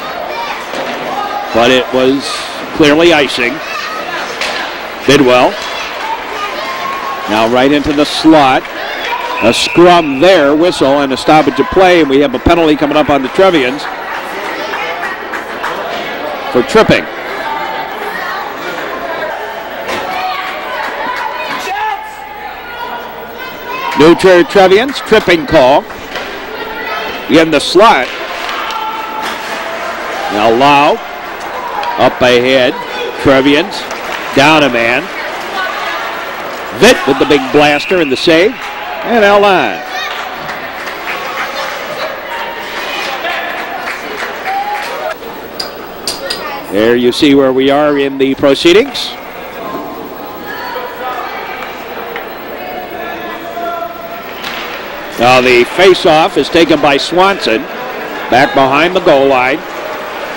But it was clearly icing. Bidwell. Now right into the slot. A scrum there, whistle, and a stoppage of play. And we have a penalty coming up on the Trevians for tripping. New Trevians, tripping call. In the slot. Now Lau up ahead. Trevians down a man. Vitt with the big blaster in the save. And out line. There you see where we are in the proceedings. Now the face-off is taken by Swanson. Back behind the goal line.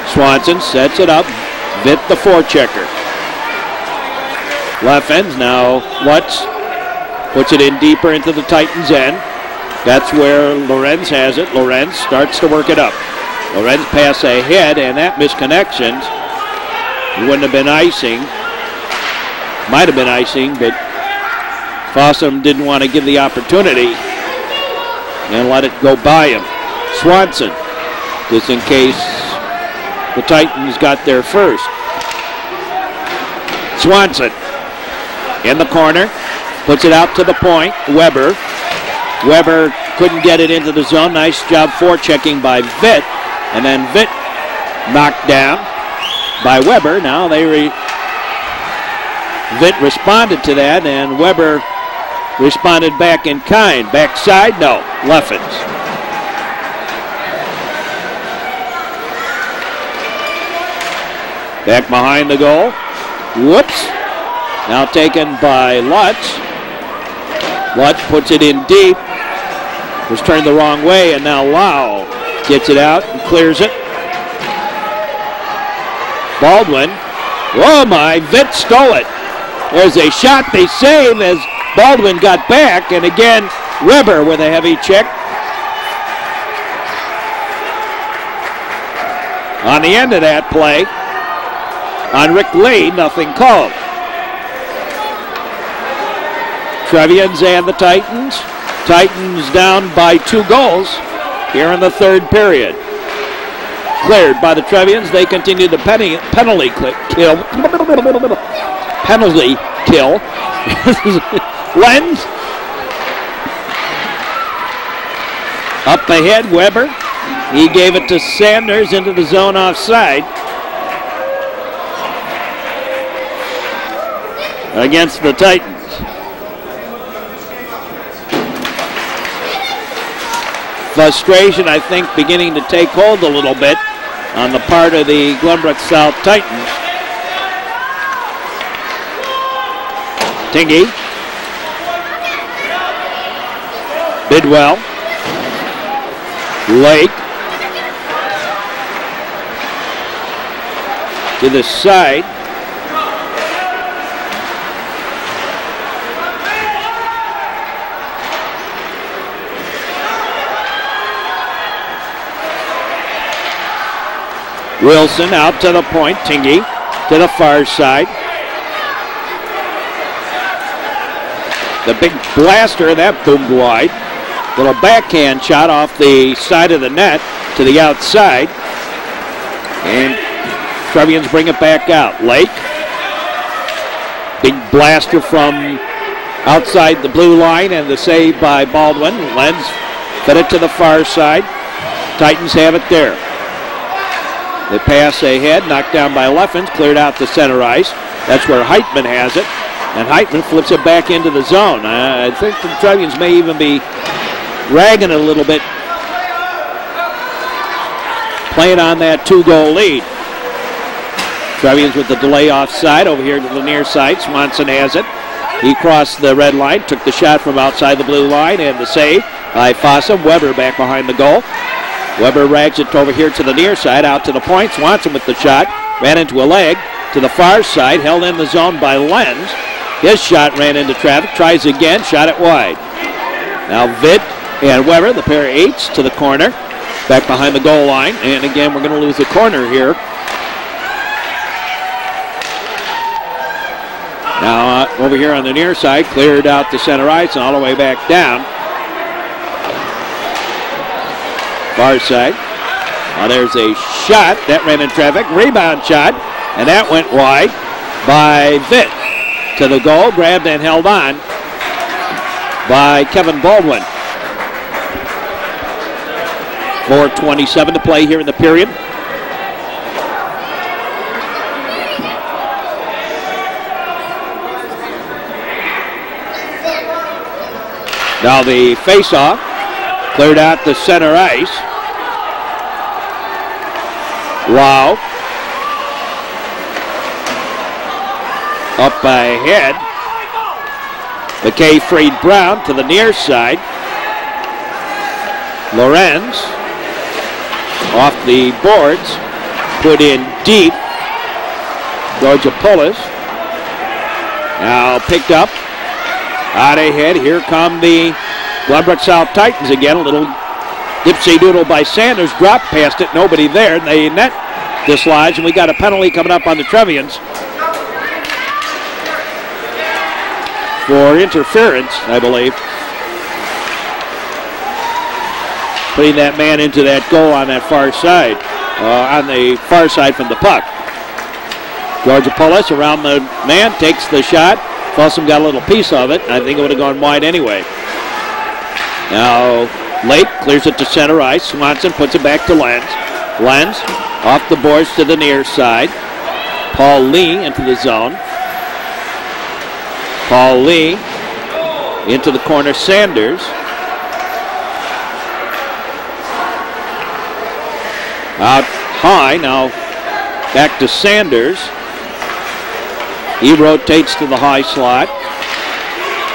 Swanson sets it up. Vitt the forechecker. Left ends now. Lutz puts it in deeper into the Titans' end. That's where Lorenz has it. Lorenz starts to work it up. Lorenz pass ahead, and that misconnection wouldn't have been icing. Might have been icing, but Fossum didn't want to give the opportunity and let it go by him. Swanson, just in case the Titans got there first. Swanson in the corner, puts it out to the point. Weber. Weber couldn't get it into the zone. Nice job forechecking by Vitt. And then Vitt knocked down by Weber. Now Vitt responded to that, and Weber responded back in kind. Backside, no. Leffens. Back behind the goal. Whoops. Now taken by Lutz. Lutz puts it in deep. Was turned the wrong way, and now Lau gets it out and clears it. Baldwin. Oh my, Vitt stole it. There's a shot they save as Baldwin got back, and again Weber with a heavy check. On the end of that play, on Rick Lee, nothing called. Trevians and the Titans. Titans down by 2 goals here in the third period. Cleared by the Trevians. They continue the penalty kill. Penalty kill. Lenz. Up ahead, Weber. He gave it to Sanders into the zone offside. Against the Titans. Frustration, I think, beginning to take hold a little bit on the part of the Glenbrook South Titans. Tingey. Bidwell. Lake. To the side. Wilson out to the point. Tingey to the far side. The big blaster, that boomed wide. Little backhand shot off the side of the net to the outside. And Trevians bring it back out. Lake. Big blaster from outside the blue line, and the save by Baldwin. Lenz fed it to the far side. Titans have it there. They pass ahead, knocked down by Leffens, cleared out to center ice. That's where Heitman has it, and Heitman flips it back into the zone. I think the Trevians may even be ragging it a little bit, playing on that 2-goal lead. Trevians with the delay offside over here to the near side. Swanson has it. He crossed the red line, took the shot from outside the blue line, and the save by Fossum. Weber back behind the goal. Weber rags it over here to the near side, out to the point. Swanson with the shot, ran into a leg to the far side, held in the zone by Lenz. His shot ran into traffic, tries again, shot it wide. Now Vitt and Weber, the pair of eights, to the corner, back behind the goal line, and again we're going to lose the corner here. Now over here on the near side, cleared out to center ice and all the way back down. Far side. Now there's a shot. That ran in traffic. Rebound shot. And that went wide by Vitt. To the goal. Grabbed and held on by Kevin Baldwin. 4:27 to play here in the period. Now the face-off. Cleared out the center ice. Lau. Up ahead. McKay freed Brown to the near side. Lorenz. Off the boards. Put in deep. Georgopoulos. Now picked up. Out ahead. Here come the Glenbrook South Titans again. A little dipsy doodle by Sanders. Dropped past it. Nobody there. The net dislodged, and we got a penalty coming up on the Trevians for interference, I believe. Putting that man into that goal on that far side. On the far side from the puck. Georgopoulos around the man. Takes the shot. Fossum got a little piece of it. I think it would have gone wide anyway. Now Lake clears it to center ice. Swanson puts it back to Lenz. Lenz off the boards to the near side. Paul Lee into the zone. Paul Lee into the corner. Sanders. Out high. Now back to Sanders. He rotates to the high slot.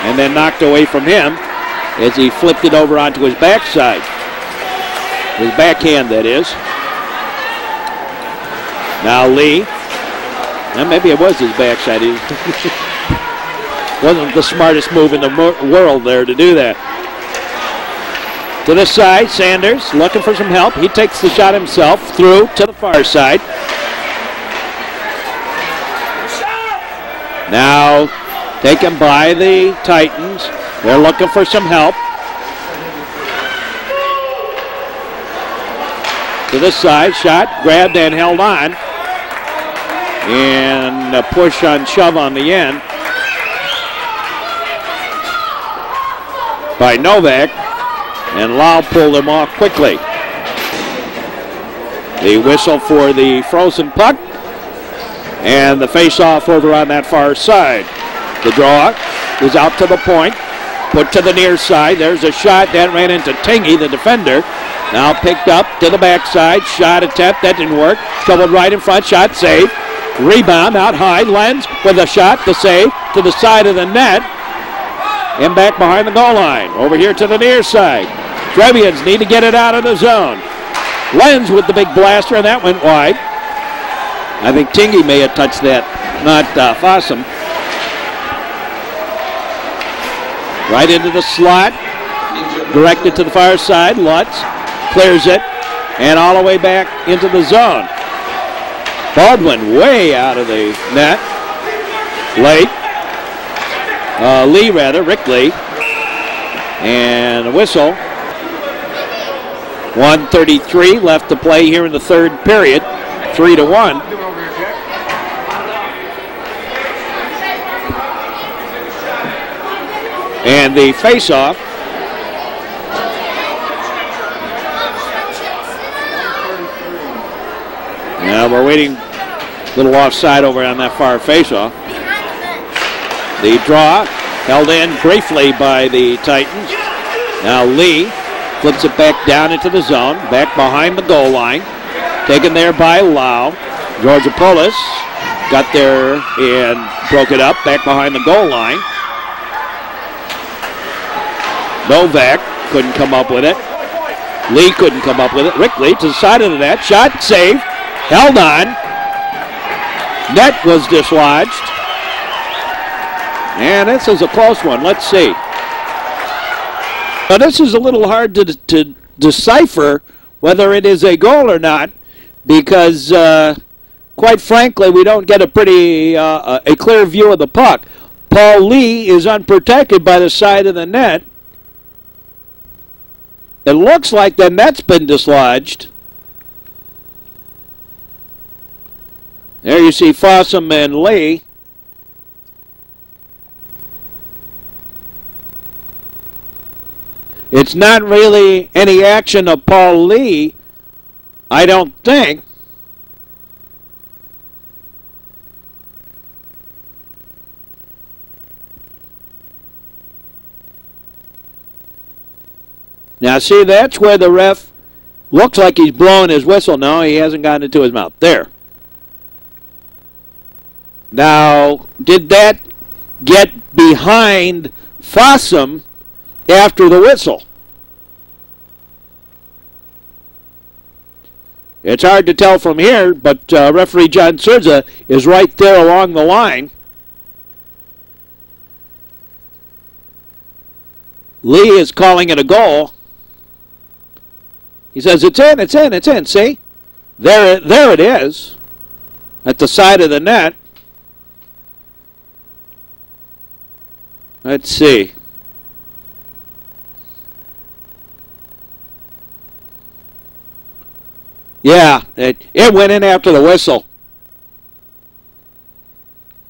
And then knocked away from him as he flipped it over onto his backside. His backhand, that is. Now Lee. And maybe it was his backside. He wasn't the smartest move in the world there to do that. To the side, Sanders looking for some help. He takes the shot himself through to the far side. Now taken by the Titans. They're looking for some help. To this side, shot, grabbed and held on. And a push on shove on the end by Novak. And Lau pulled him off quickly. The whistle for the frozen puck. And the face-off over on that far side. The draw is out to the point. Put to the near side. There's a shot that ran into Tingy, the defender. Now picked up to the backside. Shot attempt. That didn't work. Shoveled right in front. Shot saved. Rebound out high. Lenz with a shot. The save to the side of the net. And back behind the goal line. Over here to the near side. Trevians need to get it out of the zone. Lenz with the big blaster, and that went wide. I think Tingy may have touched that, not Fossum. Right into the slot. Directed to the far side. Lutz clears it. And all the way back into the zone. Baldwin way out of the net. Rick Lee. And a whistle. 1:33 left to play here in the third period. 3-1. And the face-off. Now we're waiting. A little offside over on that far face-off. The draw held in briefly by the Titans. Now Lee flips it back down into the zone, back behind the goal line. Taken there by Lau. Georgopoulos got there and broke it up, back behind the goal line. Novak couldn't come up with it. Lee couldn't come up with it. Rick Lee to the side of the net. Shot, saved, held on. Net was dislodged. And this is a close one. Let's see. Now this is a little hard to decipher whether it is a goal or not, because quite frankly we don't get a clear view of the puck. Paul Lee is unprotected by the side of the net. It looks like the net's been dislodged. There you see Fossum and Lee. It's not really any action of Paul Lee, I don't think. Now see, that's where the ref looks like he's blowing his whistle. No, he hasn't gotten it to his mouth. There. Now, did that get behind Fossum after the whistle? It's hard to tell from here, but referee John Surza is right there along the line. Lee is calling it a goal. He says, it's in, it's in, it's in. See? There it is at the side of the net. Let's see. Yeah, it went in after the whistle.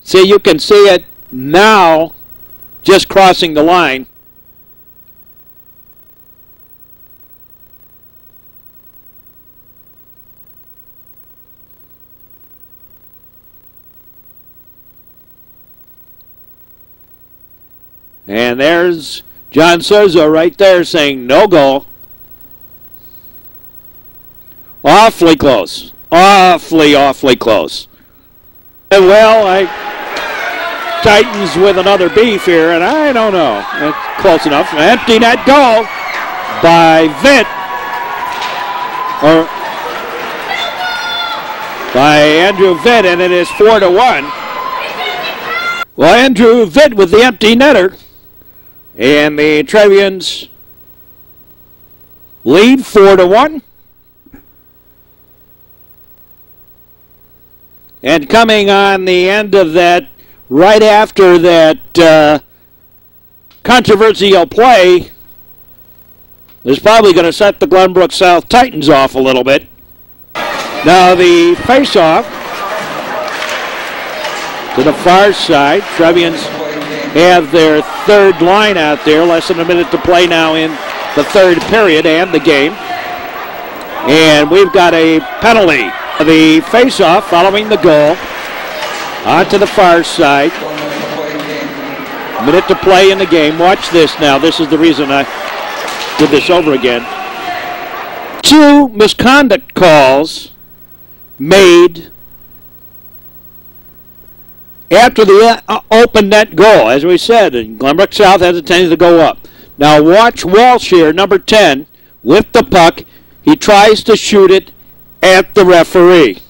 See, you can see it now just crossing the line. And there's John Souza right there saying no goal. Awfully close. Awfully close. And well, Titans with another beef here, and I don't know. It's close enough. An empty net goal by Vitt. Or by Andrew Vitt, and it is 4-1. Well, Andrew Vitt with the empty netter. And the Trevians lead 4-1. And coming on the end of that, right after that controversial play, is probably going to set the Glenbrook South Titans off a little bit. Now the face-off to the far side. Trevians have their third line out there. Less than a minute to play now in the third period and the game. And we've got a penalty. The face-off following the goal onto the far side. Minute to play in the game. Watch this now. This is the reason I did this over again. 2 misconduct calls made after the open net goal. As we said, Glenbrook South has a tendency to go up. Now watch Walsh here, number 10, with the puck. He tries to shoot it at the referee.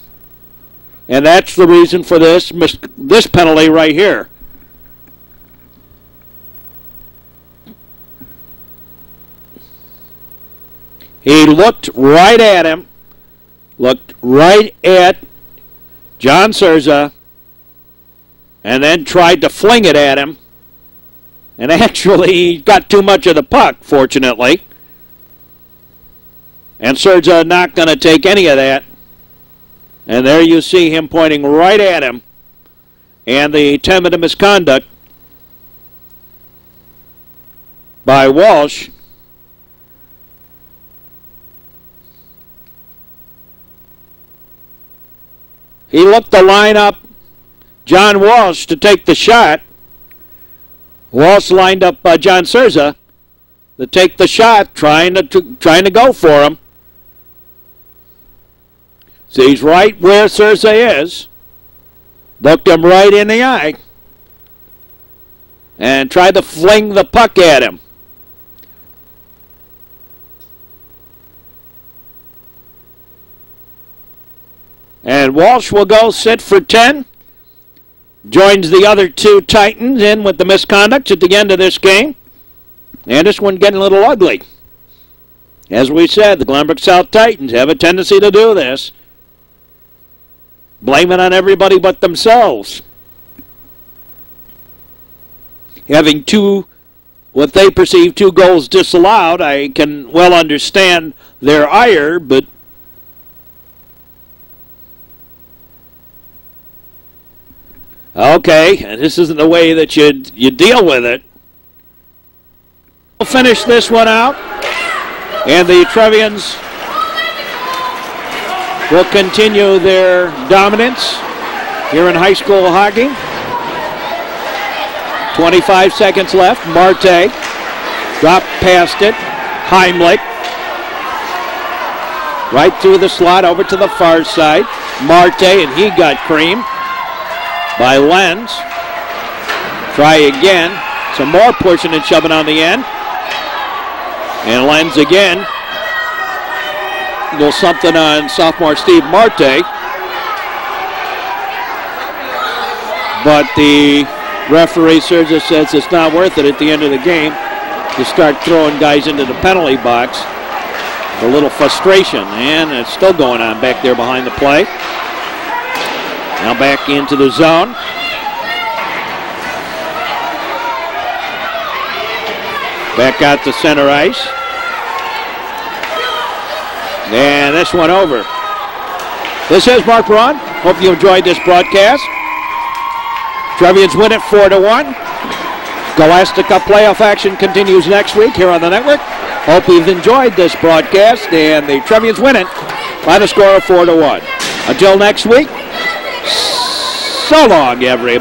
And that's the reason for this penalty right here. He looked right at him, looked right at John Surza, and then tried to fling it at him. And actually, he got too much of the puck, fortunately. And Surza not going to take any of that. And there you see him pointing right at him. And the 10-minute misconduct by Walsh. He looked to line up John Walsh to take the shot. Walsh lined up John Surza to take the shot, trying to go for him. So he's right where Surza is. Looked him right in the eye. And tried to fling the puck at him. And Walsh will go sit for 10. Joins the other 2 Titans in with the misconduct at the end of this game. And this one getting a little ugly. As we said, the Glenbrook South Titans have a tendency to do this. Blame it on everybody but themselves. Having what they perceive 2 goals disallowed, I can well understand their ire, but okay, and this isn't the way that you deal with it. We'll finish this one out, and the Trevians will continue their dominance here in high school hockey. 25 seconds left. Marte dropped past it. Heimlich right through the slot over to the far side. Marte, and he got creamed by Lenz. Try again. Some more pushing and shoving on the end. And Lenz again. A little something on sophomore Steve Marte. But the referee Surza says it's not worth it at the end of the game to start throwing guys into the penalty box. A little frustration, and it's still going on back there behind the play. Now back into the zone. Back out to center ice. And this one over. This is Mark Braun. Hope you enjoyed this broadcast. Trevians win it 4-1. Scholastic Cup playoff action continues next week here on the network. Hope you've enjoyed this broadcast, and the Trevians win it by the score of 4-1. Until next week, so long, everybody.